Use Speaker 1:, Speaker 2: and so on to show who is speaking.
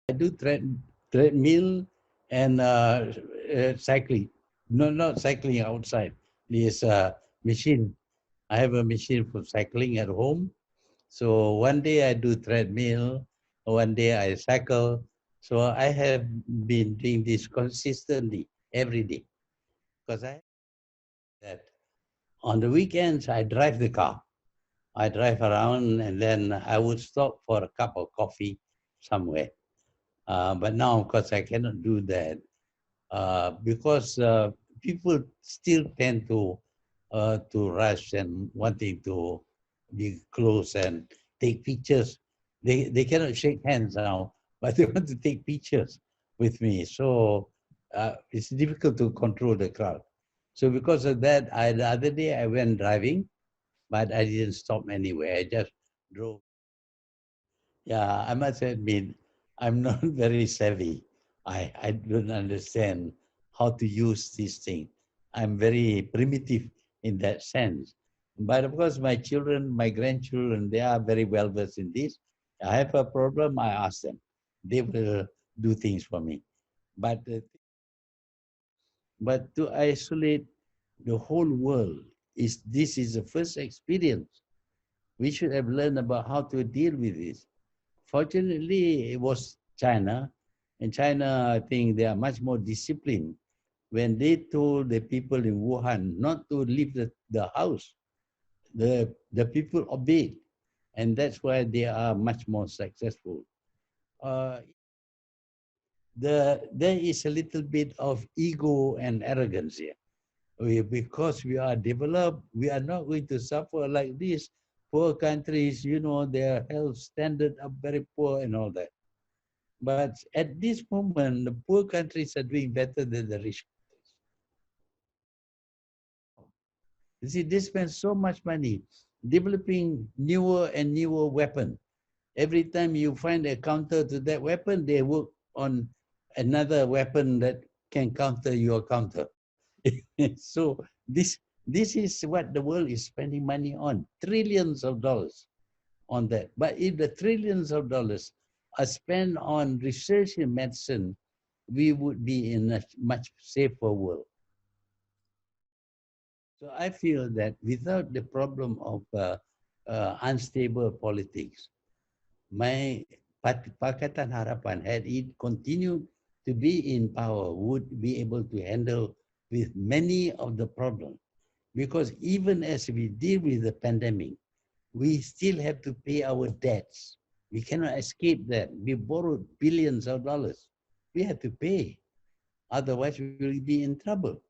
Speaker 1: I do treadmill and cycling. No, not cycling outside. This machine. I have a machine for cycling at home. So one day I do treadmill, one day I cycle. So I have been doing this consistently every day because I that on the weekends I drive the car. I drive around and then I would stop for a cup of coffee somewhere. But now, of course, I cannot do that because people still tend to rush and wanting to be close and take pictures. They cannot shake hands now, but they want to take pictures with me. So it's difficult to control the crowd. So because of that, the other day I went driving, but I didn't stop anywhere. I just drove. Yeah, I must admit, I'm not very savvy. I don't understand how to use this thing. I'm very primitive in that sense. But of course, my children, my grandchildren, they are very well versed in this. I have a problem, I ask them. They will do things for me. But, uh, but to isolate the whole world, this is the first experience. We should have learned about how to deal with this. Fortunately, it was China. In China, I think they are much more disciplined. When they told the people in Wuhan not to leave the house, the people obeyed. And that's why they are much more successful. Uh, there is a little bit of ego and arrogance here. Because we are developed, we are not going to suffer like this. Poor countries, their health standard are very poor and all that. But at this moment, the poor countries are doing better than the rich. You see, they spend so much money developing newer and newer weapons. Every time you find a counter to that weapon, they work on another weapon that can counter your counter. So this is what the world is spending money on, trillions of dollars on that. But if the trillions of dollars are spent on research in medicine, we would be in a much safer world. So I feel that without the problem of unstable politics, my Pakatan Harapan, had it continued to be in power, would be able to handle with many of the problems. Because even as we deal with the pandemic, we still have to pay our debts. We cannot escape that. We borrowed billions of dollars. We have to pay. Otherwise, we will be in trouble.